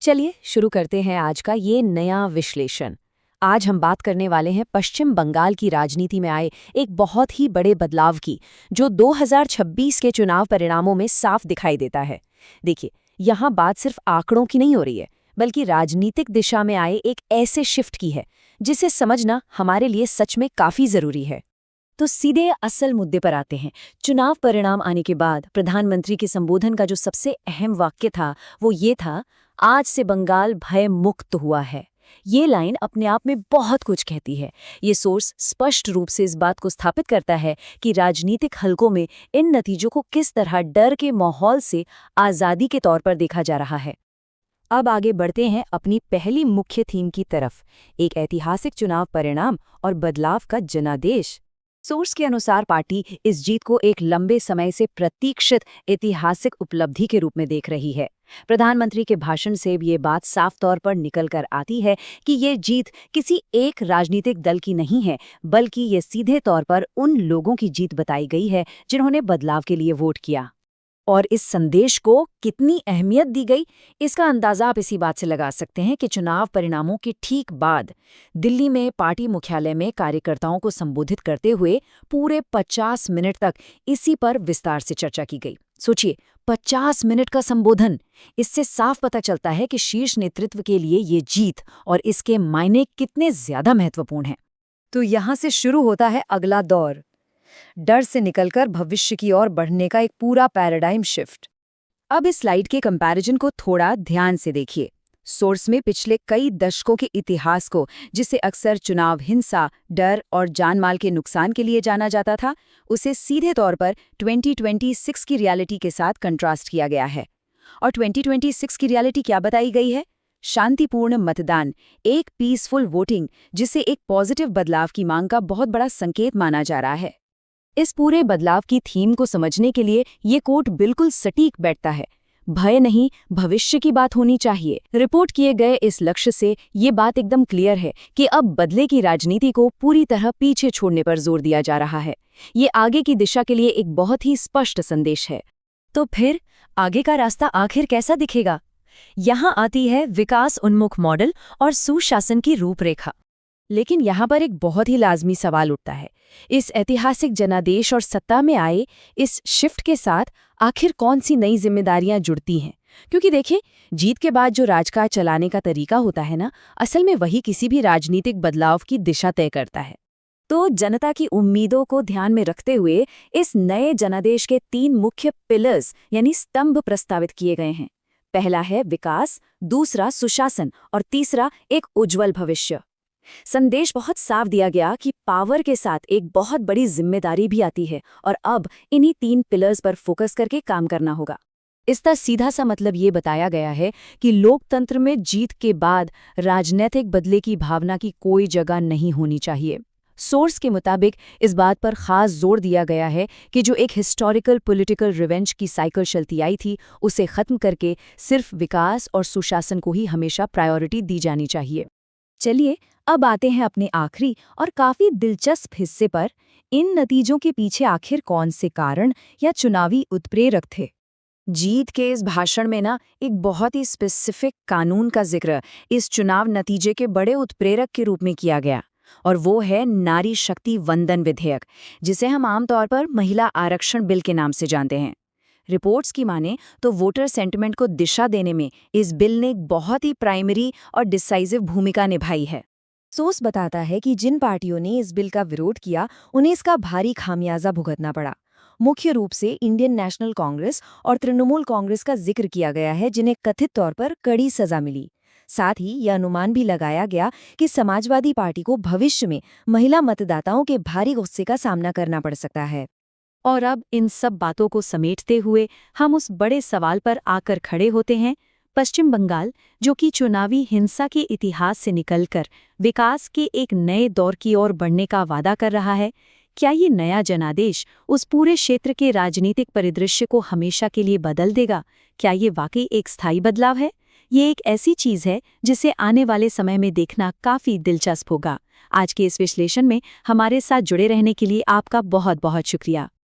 चलिए शुरू करते हैं आज का ये नया विश्लेषण। आज हम बात करने वाले हैं पश्चिम बंगाल की राजनीति में आए एक बहुत ही बड़े बदलाव की, जो 2026 के चुनाव परिणामों में साफ दिखाई देता है। देखिए, यहाँ बात सिर्फ आंकड़ों की नहीं हो रही है, बल्कि राजनीतिक दिशा में आए एक ऐसे शिफ्ट की है जिसे समझना हमारे लिए सच में काफी जरूरी है। तो सीधे असल मुद्दे पर आते हैं। चुनाव परिणाम आने के बाद प्रधानमंत्री के संबोधन का जो सबसे अहम वाक्य था वो ये था, आज से बंगाल भय मुक्त हुआ है। ये लाइन अपने आप में बहुत कुछ कहती है। ये सोर्स स्पष्ट रूप से इस बात को स्थापित करता है कि राजनीतिक हलकों में इन नतीजों को किस तरह डर के माहौल से आज़ादी के तौर पर देखा जा रहा है। अब आगे बढ़ते हैं अपनी पहली मुख्य थीम की तरफ, एक ऐतिहासिक चुनाव परिणाम और बदलाव का जनादेश। सोर्स के अनुसार पार्टी इस जीत को एक लंबे समय से प्रतीक्षित ऐतिहासिक उपलब्धि के रूप में देख रही है। प्रधानमंत्री के भाषण से ये बात साफ तौर पर निकल कर आती है कि ये जीत किसी एक राजनीतिक दल की नहीं है, बल्कि ये सीधे तौर पर उन लोगों की जीत बताई गई है जिन्होंने बदलाव के लिए वोट किया। और इस संदेश को कितनी अहमियत दी गई, इसका अंदाजा आप इसी बात से लगा सकते हैं कि चुनाव परिणामों के ठीक बाद दिल्ली में पार्टी मुख्यालय में कार्यकर्ताओं को संबोधित करते हुए पूरे 50 मिनट तक इसी पर विस्तार से चर्चा की गई। सोचिए, 50 मिनट का संबोधन। इससे साफ पता चलता है कि शीर्ष नेतृत्व के लिए ये जीत और इसके मायने कितने ज्यादा महत्वपूर्ण हैं। तो यहाँ से शुरू होता है अगला दौर, डर से निकलकर भविष्य की ओर बढ़ने का एक पूरा पैराडाइम शिफ्ट। अब इस स्लाइड के कंपैरिजन को थोड़ा ध्यान से देखिए। सोर्स में पिछले कई दशकों के इतिहास को, जिसे अक्सर चुनाव हिंसा, डर और जानमाल के नुकसान के लिए जाना जाता था, उसे सीधे तौर पर 2026 की रियलिटी के साथ कंट्रास्ट किया गया है। और 2026 की रियलिटी क्या बताई गई है? शांतिपूर्ण मतदान, एक पीसफुल वोटिंग, जिसे एक पॉजिटिव बदलाव की मांग का बहुत बड़ा संकेत माना जा रहा है। इस पूरे बदलाव की थीम को समझने के लिए ये कोट बिल्कुल सटीक बैठता है। भय नहीं, भविष्य की बात होनी चाहिए। रिपोर्ट किए गए इस लक्ष्य से ये बात एकदम क्लियर है कि अब बदले की राजनीति को पूरी तरह पीछे छोड़ने पर जोर दिया जा रहा है। ये आगे की दिशा के लिए एक बहुत ही स्पष्ट संदेश है। तो फिर आगे का रास्ता आखिर कैसा दिखेगा? यहाँ आती है विकास उन्मुख मॉडल और सुशासन की रूपरेखा। लेकिन यहाँ पर एक बहुत ही लाजमी सवाल उठता है, इस ऐतिहासिक जनादेश और सत्ता में आए इस शिफ्ट के साथ आखिर कौन सी नई जिम्मेदारियां जुड़ती हैं? क्योंकि देखिए, जीत के बाद जो राजकाज चलाने का तरीका होता है ना, असल में वही किसी भी राजनीतिक बदलाव की दिशा तय करता है। तो जनता की उम्मीदों को ध्यान में रखते हुए इस नए जनादेश के 3 मुख्य पिलर्स यानी स्तंभ प्रस्तावित किए गए हैं। पहला है विकास, दूसरा सुशासन और तीसरा एक उज्जवल भविष्य। संदेश बहुत साफ दिया गया कि पावर के साथ एक बहुत बड़ी जिम्मेदारी भी आती है और अब इन्हीं 3 पिलर्स पर फोकस करके काम करना होगा। इसका सीधा सा मतलब ये बताया गया है कि लोकतंत्र में जीत के बाद राजनीतिक बदले की भावना की कोई जगह नहीं होनी चाहिए। सोर्स के मुताबिक इस बात पर खास जोर दिया गया है कि जो एक हिस्टोरिकल पॉलिटिकल रिवेंज की साइकिल चलती आई थी, उसे खत्म करके सिर्फ विकास और सुशासन को ही हमेशा प्रायोरिटी दी जानी चाहिए। चलिए अब आते हैं अपने आखिरी और काफी दिलचस्प हिस्से पर, इन नतीजों के पीछे आखिर कौन से कारण या चुनावी उत्प्रेरक थे। जीत के इस भाषण में ना एक बहुत ही स्पेसिफिक कानून का जिक्र इस चुनाव नतीजे के बड़े उत्प्रेरक के रूप में किया गया, और वो है नारी शक्ति वंदन विधेयक, जिसे हम आमतौर पर महिला आरक्षण बिल के नाम से जानते हैं। रिपोर्ट्स की माने तो वोटर सेंटिमेंट को दिशा देने में इस बिल ने एक बहुत ही प्राइमरी और डिसाइसिव भूमिका निभाई है। सोर्स बताता है कि जिन पार्टियों ने इस बिल का विरोध किया, उन्हें इसका भारी खामियाजा भुगतना पड़ा। मुख्य रूप से इंडियन नेशनल कांग्रेस और तृणमूल कांग्रेस का जिक्र किया गया है, जिन्हें कथित तौर पर कड़ी सजा मिली। साथ ही यह अनुमान भी लगाया गया कि समाजवादी पार्टी को भविष्य में महिला मतदाताओं के भारी गुस्से का सामना करना पड़ सकता है। और अब इन सब बातों को समेटते हुए हम उस बड़े सवाल पर आकर खड़े होते हैं, पश्चिम बंगाल, जो कि चुनावी हिंसा के इतिहास से निकलकर विकास के एक नए दौर की ओर बढ़ने का वादा कर रहा है, क्या ये नया जनादेश उस पूरे क्षेत्र के राजनीतिक परिदृश्य को हमेशा के लिए बदल देगा? क्या ये वाकई एक स्थायी बदलाव है? ये एक ऐसी चीज है जिसे आने वाले समय में देखना काफी दिलचस्प होगा। आज के इस विश्लेषण में हमारे साथ जुड़े रहने के लिए आपका बहुत बहुत शुक्रिया।